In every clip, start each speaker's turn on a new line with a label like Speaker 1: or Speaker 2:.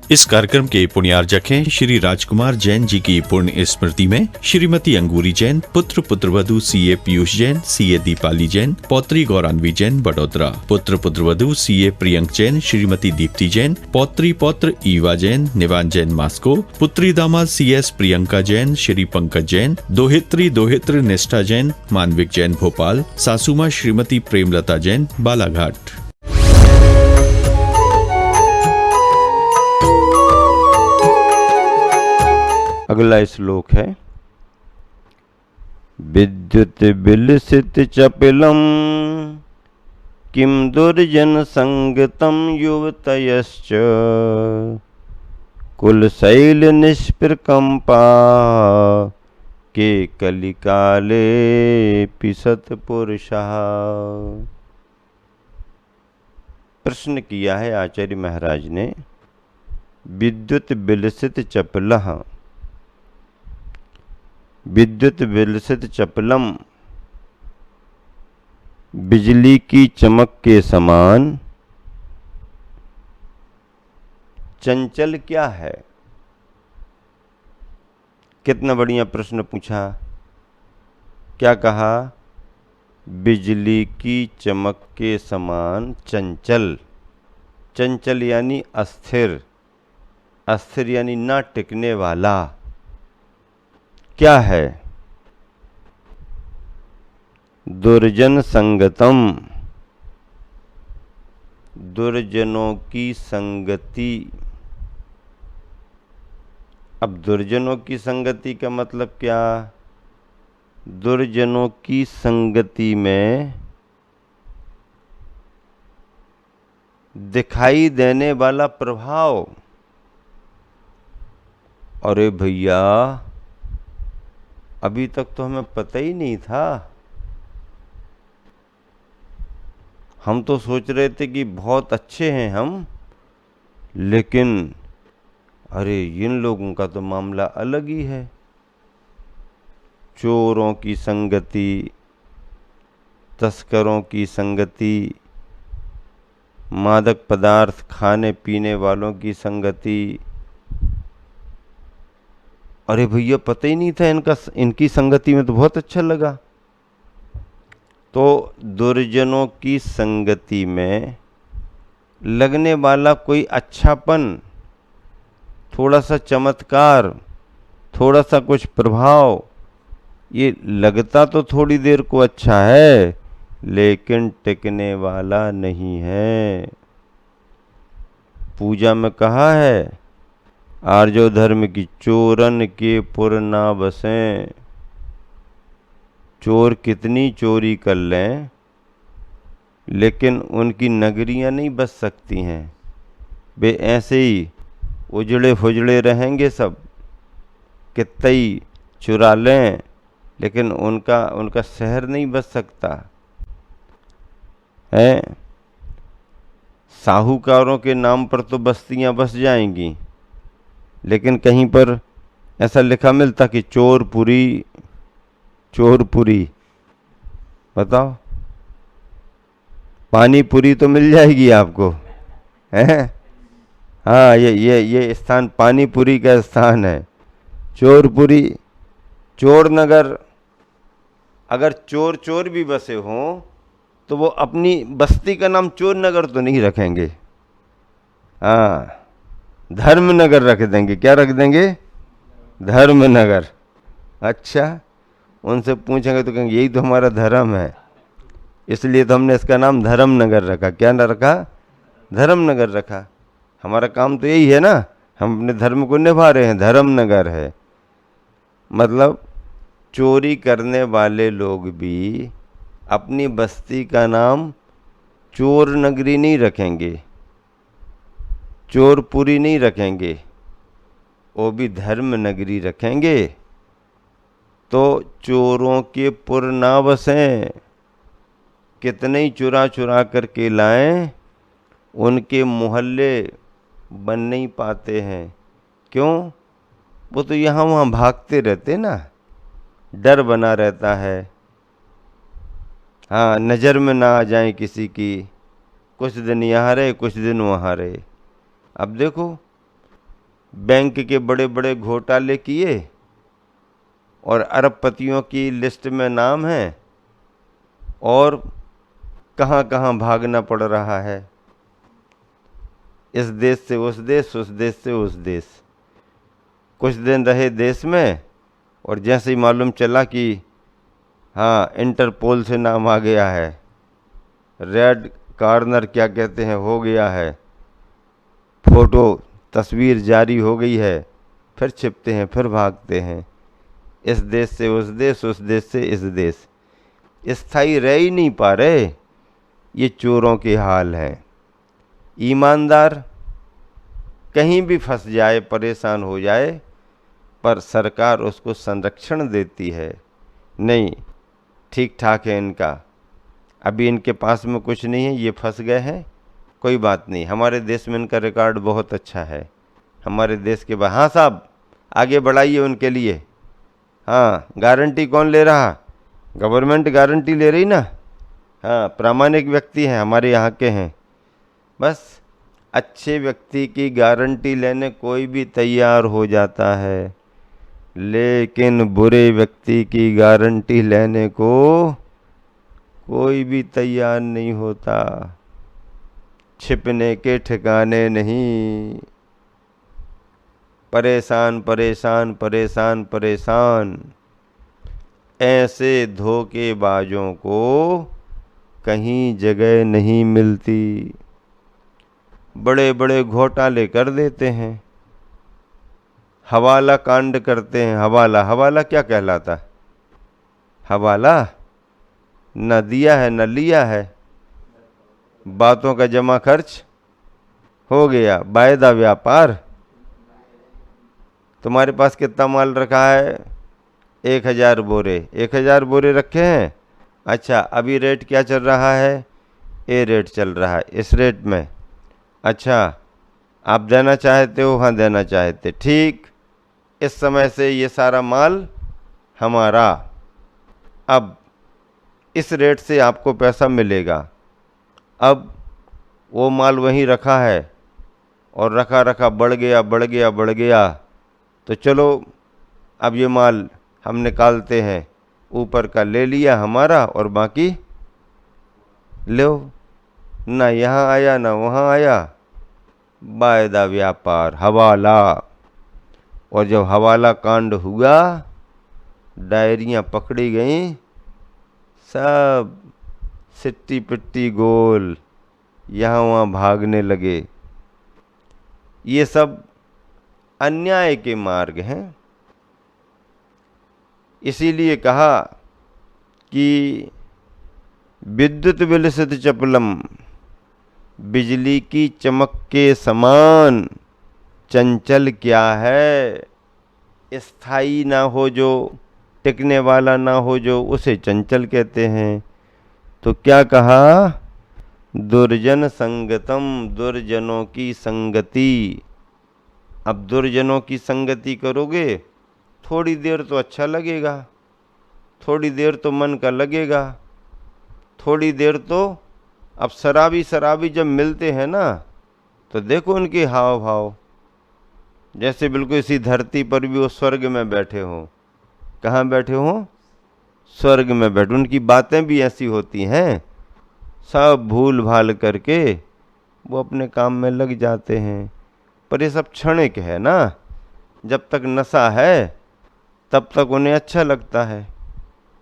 Speaker 1: इस कार्यक्रम के पुण्यार्जक हैं श्री राजकुमार जैन जी की पुण्य स्मृति में श्रीमती अंगूरी जैन, पुत्र पुत्रवधु सीए पीयूष जैन, सीए दीपाली जैन, पौत्री गौरान्वी जैन बड़ोदरा, पुत्र पुत्रवधु सीए प्रियंक जैन, श्रीमती दीप्ति जैन, पौत्री पौत्र ईवा जैन, निवान जैन मास्को, पुत्री दामाद सीएस प्रियंका जैन, श्री पंकज जैन, दोहित्री दोहित्र निष्ठा जैन, मानविक जैन भोपाल, सासुमा श्रीमती प्रेमलता जैन बालाघाट।
Speaker 2: अगला श्लोक है विद्युत विलसित चपलम किम दुर्जन संगतम युवतयश्च कुलशैल निष्प्रकंपा के कलिकाले पिसत पुरुषः। प्रश्न किया है आचार्य महाराज ने, विद्युत विलसित चपलः, विद्युत विलसित चपलम, बिजली की चमक के समान चंचल क्या है। कितना बढ़िया प्रश्न पूछा। क्या कहा? बिजली की चमक के समान चंचल। चंचल यानी अस्थिर, अस्थिर यानी ना टिकने वाला। क्या है? दुर्जन संगतम, दुर्जनों की संगति। अब दुर्जनों की संगति का मतलब क्या? दुर्जनों की संगति में दिखाई देने वाला प्रभाव। अरे भैया, अभी तक तो हमें पता ही नहीं था। हम तो सोच रहे थे कि बहुत अच्छे हैं हम, लेकिन अरे इन लोगों का तो मामला अलग ही है। चोरों की संगति, तस्करों की संगति, मादक पदार्थ खाने पीने वालों की संगति। अरे भैया, पता ही नहीं था इनकी संगति में तो बहुत अच्छा लगा। तो दुर्जनों की संगति में लगने वाला कोई अच्छापन, थोड़ा सा चमत्कार, थोड़ा सा कुछ प्रभाव, ये लगता तो थोड़ी देर को अच्छा है, लेकिन टिकने वाला नहीं है। पूजा में कहा है, आर्यो धर्म की चोरन के पुर ना बसें। चोर कितनी चोरी कर लें, लेकिन उनकी नगरियां नहीं बस सकती हैं। वे ऐसे ही उजड़े फुजड़े रहेंगे सब, कितने ही चुरा लें, लेकिन उनका शहर नहीं बच सकता है। साहूकारों के नाम पर तो बस्तियां बस जाएंगी, लेकिन कहीं पर ऐसा लिखा मिलता कि चोरपुरी, चोरपुरी। बताओ, पानीपुरी तो मिल जाएगी आपको, है? हाँ, ये स्थान पानीपुरी का स्थान है, चोरपुरी, चोर नगर। अगर चोर चोर भी बसे हों तो वो अपनी बस्ती का नाम चोर नगर तो नहीं रखेंगे। हाँ, धर्मनगर रख देंगे। क्या रख देंगे? धर्मनगर। अच्छा, उनसे पूछेंगे तो कहेंगे यही तो हमारा धर्म है, इसलिए तो हमने इसका नाम धर्मनगर रखा। क्या ना रखा? धर्मनगर रखा। हमारा काम तो यही है ना, हम अपने धर्म को निभा रहे हैं, धर्मनगर है। मतलब चोरी करने वाले लोग भी अपनी बस्ती का नाम चोर नगरी नहीं रखेंगे, चोरपुरी नहीं रखेंगे, वो भी धर्म नगरी रखेंगे। तो चोरों के पुर ना बसें। कितने ही चुरा चुरा करके लाएं, उनके मोहल्ले बन नहीं पाते हैं। क्यों? वो तो यहाँ वहाँ भागते रहते ना, डर बना रहता है। हाँ, नज़र में ना आ जाए किसी की, कुछ दिन यहाँ रहे कुछ दिन वहाँ रहे। अब देखो, बैंक के बड़े बड़े घोटाले किए और अरबपतियों की लिस्ट में नाम है, और कहाँ कहाँ भागना पड़ रहा है, इस देश से उस देश, उस देश से उस देश। कुछ दिन रहे देश में और जैसे ही मालूम चला कि हाँ इंटरपोल से नाम आ गया है, रेड कॉर्नर क्या कहते हैं हो गया है, फोटो तस्वीर जारी हो गई है, फिर छिपते हैं, फिर भागते हैं, इस देश से उस देश, उस देश से इस देश। स्थायी रह ही नहीं पा रहे। ये चोरों के हाल हैं। ईमानदार कहीं भी फंस जाए, परेशान हो जाए, पर सरकार उसको संरक्षण देती है। नहीं, ठीक ठाक है इनका, अभी इनके पास में कुछ नहीं है, ये फंस गए हैं, कोई बात नहीं, हमारे देश में इनका रिकॉर्ड बहुत अच्छा है। हमारे देश के बाद, हाँ साहब आगे बढ़ाइए उनके लिए। हाँ, गारंटी कौन ले रहा? गवर्नमेंट गारंटी ले रही ना। हाँ, प्रामाणिक व्यक्ति हैं, हमारे यहाँ के हैं। बस अच्छे व्यक्ति की गारंटी लेने कोई भी तैयार हो जाता है, लेकिन बुरे व्यक्ति की गारंटी लेने को कोई भी तैयार नहीं होता। छिपने के ठिकाने नहीं। परेशान परेशान परेशान परेशान, ऐसे धोखेबाजों को कहीं जगह नहीं मिलती। बड़े बड़े घोटाले कर देते हैं, हवाला कांड करते हैं। हवाला, हवाला क्या कहलाता है? हवाला न दिया है न लिया है, बातों का जमा खर्च हो गया, वायदा व्यापार। तुम्हारे पास कितना माल रखा है? 1000 बोरे। 1000 बोरे रखे हैं। अच्छा, अभी रेट क्या चल रहा है? ये रेट चल रहा है, इस रेट में। अच्छा, आप देना चाहते हो? हाँ देना चाहते, ठीक। इस समय से ये सारा माल हमारा, अब इस रेट से आपको पैसा मिलेगा। अब वो माल वहीं रखा है और रखा रखा बढ़ गया बढ़ गया बढ़ गया, तो चलो अब ये माल हम निकालते हैं, ऊपर का ले लिया हमारा और बाकी लो, ना यहाँ आया ना वहाँ आया, वायदा व्यापार, हवाला। और जब हवाला कांड हुआ, डायरियाँ पकड़ी गईं, सब सिट्टी पिट्टी गोल यहाँ वहाँ भागने लगे। ये सब अन्याय के मार्ग हैं। इसीलिए कहा कि विद्युत विलसित चपलम, बिजली की चमक के समान चंचल क्या है। स्थायी ना हो जो, टिकने वाला ना हो जो, उसे चंचल कहते हैं। तो क्या कहा? दुर्जन संगतम, दुर्जनों की संगति। अब दुर्जनों की संगति करोगे, थोड़ी देर तो अच्छा लगेगा, थोड़ी देर तो मन का लगेगा, थोड़ी देर तो। अब शराबी शराबी जब मिलते हैं ना, तो देखो उनके हाव भाव, जैसे बिल्कुल इसी धरती पर भी वो स्वर्ग में बैठे हों। कहाँ बैठे हों? स्वर्ग में बैठे। उनकी बातें भी ऐसी होती हैं, सब भूल भाल करके वो अपने काम में लग जाते हैं। पर ये सब क्षणिक है ना। जब तक नशा है तब तक उन्हें अच्छा लगता है,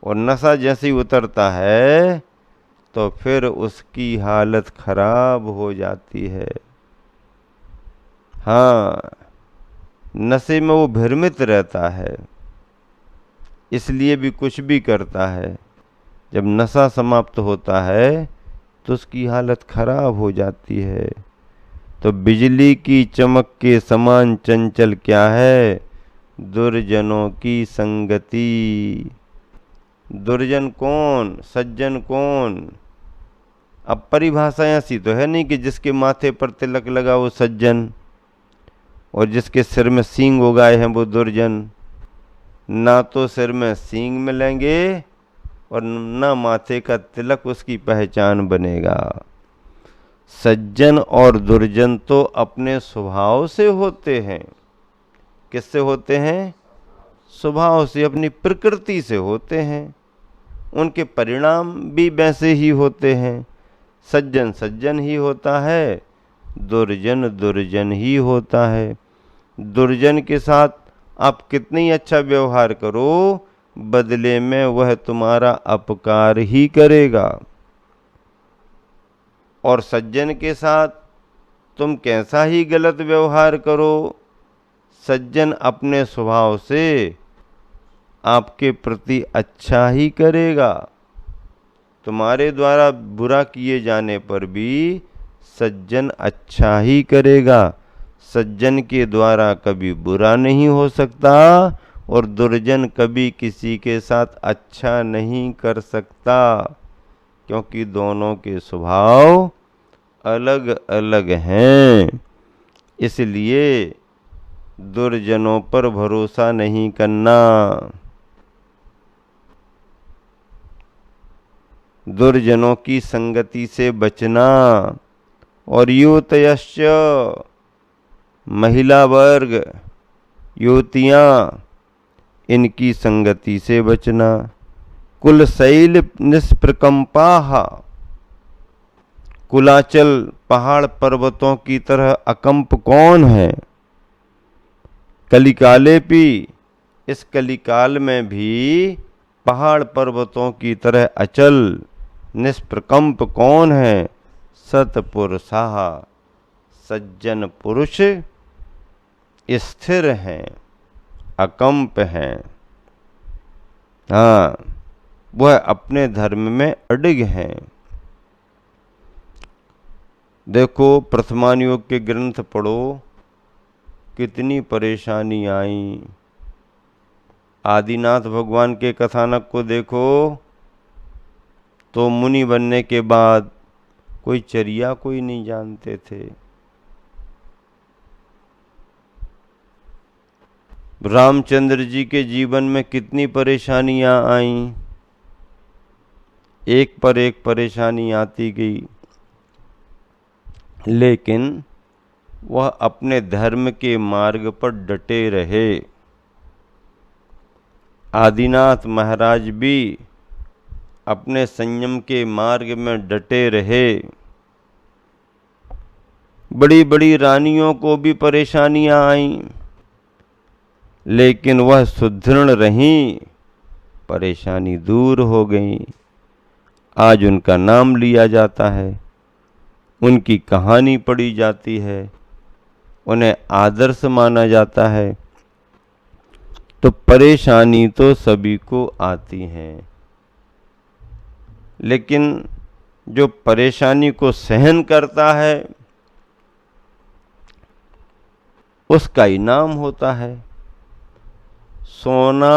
Speaker 2: और नशा जैसे ही उतरता है तो फिर उसकी हालत खराब हो जाती है। हाँ, नशे में वो भ्रमित रहता है, इसलिए भी कुछ भी करता है। जब नशा समाप्त होता है तो उसकी हालत खराब हो जाती है। तो बिजली की चमक के समान चंचल क्या है? दुर्जनों की संगति। दुर्जन कौन, सज्जन कौन? अब परिभाषा ऐसी तो है नहीं कि जिसके माथे पर तिलक लगा वो सज्जन, और जिसके सिर में सींग उगाए हैं वो दुर्जन। ना तो सिर में सींग मिलेंगे और ना माथे का तिलक उसकी पहचान बनेगा। सज्जन और दुर्जन तो अपने स्वभाव से होते हैं। किससे होते हैं? स्वभाव से, अपनी प्रकृति से होते हैं। उनके परिणाम भी वैसे ही होते हैं। सज्जन सज्जन ही होता है, दुर्जन दुर्जन ही होता है। दुर्जन के साथ आप कितनी अच्छा व्यवहार करो, बदले में वह तुम्हारा अपकार ही करेगा। और सज्जन के साथ तुम कैसा ही गलत व्यवहार करो, सज्जन अपने स्वभाव से आपके प्रति अच्छा ही करेगा। तुम्हारे द्वारा बुरा किए जाने पर भी सज्जन अच्छा ही करेगा। सज्जन के द्वारा कभी बुरा नहीं हो सकता और दुर्जन कभी किसी के साथ अच्छा नहीं कर सकता, क्योंकि दोनों के स्वभाव अलग अलग हैं। इसलिए दुर्जनों पर भरोसा नहीं करना। दुर्जनों की संगति से बचना। और युवतयश्च, महिला वर्ग, युवतियाँ, इनकी संगति से बचना। कुलशैल निष्प्रकम्पाः, कुलाचल पहाड़ पर्वतों की तरह अकंप कौन है? कलिकालेपि, इस कलिकाल में भी पहाड़ पर्वतों की तरह अचल निष्प्रकंप कौन है? सत्पुरुषाः, सज्जन पुरुष स्थिर हैं, अकंप हैं। हाँ, वह अपने धर्म में अडिग हैं। देखो, प्रथमान योग के ग्रंथ पढ़ो, कितनी परेशानी आई। आदिनाथ भगवान के कथानक को देखो तो मुनि बनने के बाद कोई चर्या कोई नहीं जानते थे। रामचंद्र जी के जीवन में कितनी परेशानियां आईं, एक पर एक परेशानी आती गई, लेकिन वह अपने धर्म के मार्ग पर डटे रहे। आदिनाथ महाराज भी अपने संयम के मार्ग में डटे रहे। बड़ी बड़ी रानियों को भी परेशानियां आईं, लेकिन वह सुदृढ़ रहीं, परेशानी दूर हो गई। आज उनका नाम लिया जाता है, उनकी कहानी पढ़ी जाती है, उन्हें आदर्श माना जाता है। तो परेशानी तो सभी को आती है, लेकिन जो परेशानी को सहन करता है उसका इनाम होता है। सोना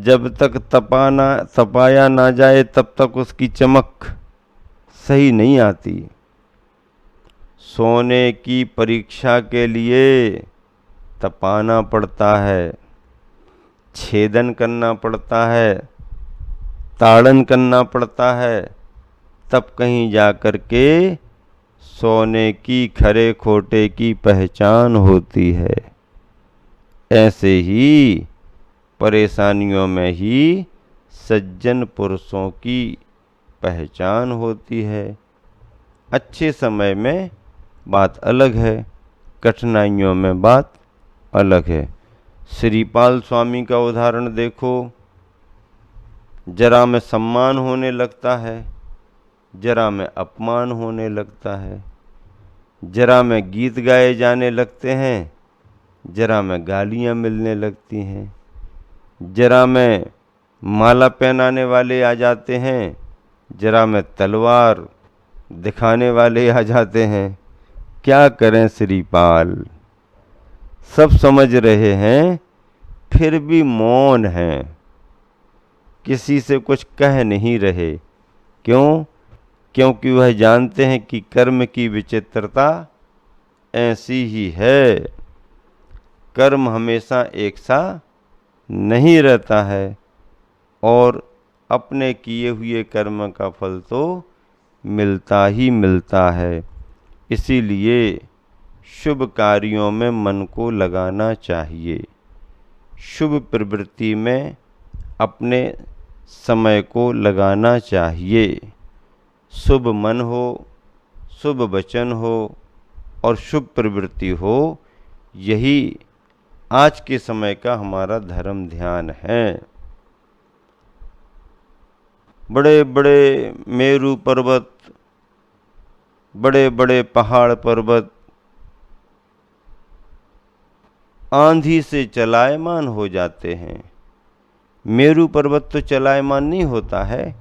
Speaker 2: जब तक तपाया ना जाए तब तक उसकी चमक सही नहीं आती। सोने की परीक्षा के लिए तपाना पड़ता है, छेदन करना पड़ता है, ताड़न करना पड़ता है, तब कहीं जाकर के सोने की खरे खोटे की पहचान होती है। ऐसे ही परेशानियों में ही सज्जन पुरुषों की पहचान होती है। अच्छे समय में बात अलग है, कठिनाइयों में बात अलग है। श्रीपाल स्वामी का उदाहरण देखो, जरा में सम्मान होने लगता है, जरा में अपमान होने लगता है, जरा में गीत गाए जाने लगते हैं, जरा में गालियां मिलने लगती हैं, जरा में माला पहनाने वाले आ जाते हैं, जरा में तलवार दिखाने वाले आ जाते हैं। क्या करें श्रीपाल, सब समझ रहे हैं फिर भी मौन हैं, किसी से कुछ कह नहीं रहे। क्यों? क्योंकि वह जानते हैं कि कर्म की विचित्रता ऐसी ही है। कर्म हमेशा एक सा नहीं रहता है और अपने किए हुए कर्म का फल तो मिलता ही मिलता है। इसीलिए शुभ कार्यों में मन को लगाना चाहिए। शुभ प्रवृत्ति में अपने समय को लगाना चाहिए। शुभ मन हो, शुभ वचन हो और शुभ प्रवृत्ति हो, यही आज के समय का हमारा धर्म ध्यान है। बड़े बड़े मेरू पर्वत, बड़े बड़े पहाड़ पर्वत आंधी से चलायमान हो जाते हैं। मेरू पर्वत तो चलायमान नहीं होता है,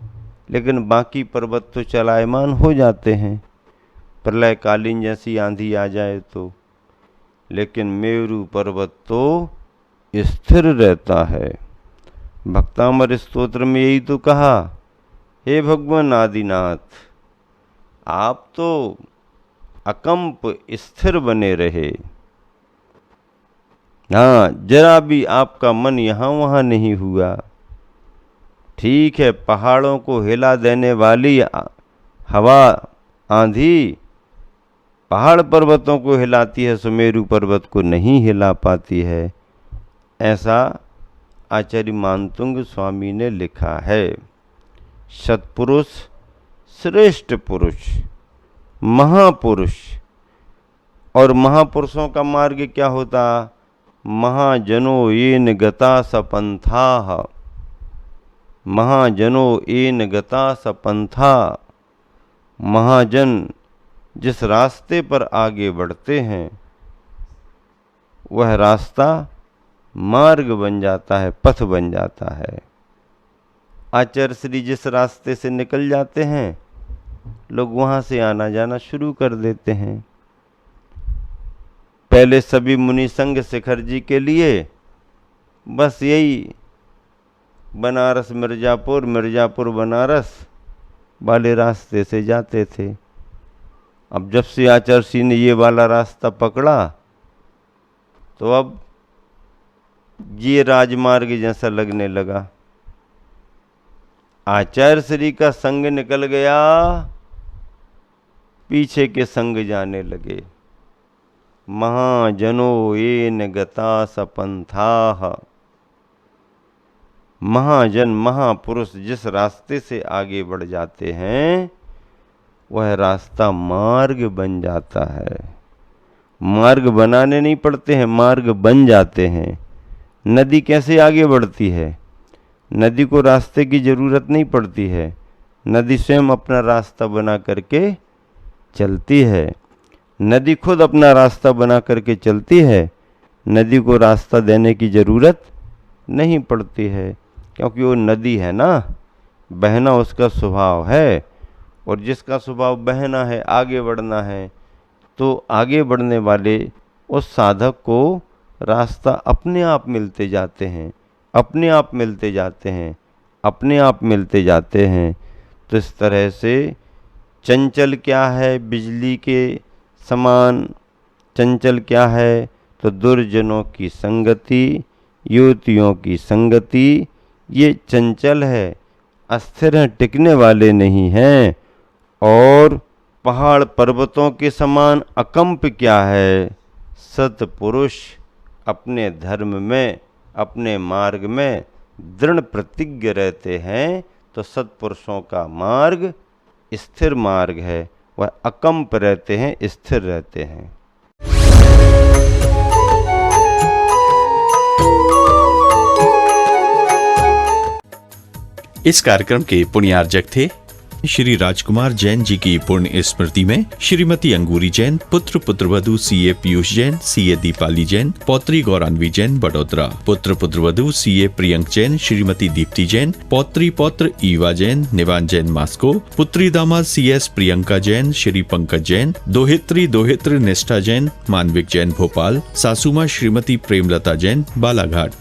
Speaker 2: लेकिन बाकी पर्वत तो चलायमान हो जाते हैं प्रलयकालीन जैसी आंधी आ जाए तो। लेकिन मेरू पर्वत तो स्थिर रहता है। भक्तामर स्तोत्र में यही तो कहा, हे भगवान आदिनाथ, आप तो अकंप स्थिर बने रहे। हाँ, जरा भी आपका मन यहाँ वहाँ नहीं हुआ। ठीक है, पहाड़ों को हिला देने वाली हवा आंधी पहाड़ पर्वतों को हिलाती है, सुमेरु पर्वत को नहीं हिला पाती है। ऐसा आचार्य मानतुंग स्वामी ने लिखा है। सत्पुरुष, श्रेष्ठ पुरुष, महापुरुष। और महापुरुषों का मार्ग क्या होता? महाजनो येन गता सपंथाः, महाजनो येन गता सपंथा। महाजन जिस रास्ते पर आगे बढ़ते हैं वह रास्ता मार्ग बन जाता है, पथ बन जाता है। आचार्य श्री जिस रास्ते से निकल जाते हैं, लोग वहाँ से आना जाना शुरू कर देते हैं। पहले सभी मुनि संघ शिखर जी के लिए बस यही बनारस मिर्जापुर, मिर्जापुर बनारस वाले रास्ते से जाते थे। अब जब से आचार्य श्री ने ये वाला रास्ता पकड़ा तो अब ये राजमार्ग जैसा लगने लगा। आचार्य श्री का संग निकल गया, पीछे के संग जाने लगे। महाजनो येन गता सपंथाः, महाजन महापुरुष जिस रास्ते से आगे बढ़ जाते हैं वह रास्ता मार्ग बन जाता है। मार्ग बनाने नहीं पड़ते हैं, मार्ग बन जाते हैं। नदी कैसे आगे बढ़ती है? नदी को रास्ते की जरूरत नहीं पड़ती है, नदी स्वयं अपना रास्ता बना करके चलती है। नदी खुद अपना रास्ता बना करके चलती है, नदी को रास्ता देने की जरूरत नहीं पड़ती है, क्योंकि वो नदी है ना, बहना उसका स्वभाव है। और जिसका स्वभाव बहना है, आगे बढ़ना है, तो आगे बढ़ने वाले उस साधक को रास्ता अपने आप मिलते जाते हैं, अपने आप मिलते जाते हैं, अपने आप मिलते जाते हैं। तो इस तरह से चंचल क्या है? बिजली के समान चंचल क्या है? तो दुर्जनों की संगति, युवतियों की संगति, ये चंचल है, अस्थिर हैं, टिकने वाले नहीं हैं। और पहाड़ पर्वतों के समान अकंप क्या है? सत्पुरुष अपने धर्म में, अपने मार्ग में दृढ़ प्रतिज्ञ रहते हैं। तो सत्पुरुषों का मार्ग स्थिर मार्ग है, वह अकंप रहते हैं, स्थिर रहते हैं।
Speaker 1: इस कार्यक्रम के पुण्यार्जक थे श्री राजकुमार जैन जी की पुण्य स्मृति में श्रीमती अंगूरी जैन, पुत्र पुत्रवधू सीए पीयूष जैन, सीए दीपाली जैन, पौत्री गौरान्वी जैन बड़ोदरा, पुत्र पुत्रवधू सीए प्रियंक जैन, श्रीमती दीप्ति जैन, पौत्री पौत्र ईवा जैन, निवान जैन मास्को, पुत्री दामाद सीएस प्रियंका जैन, श्री पंकज जैन, दोहित्री दोहित्र निष्ठा जैन, मानविक जैन भोपाल, सासुमा श्रीमती प्रेमलता जैन बालाघाट।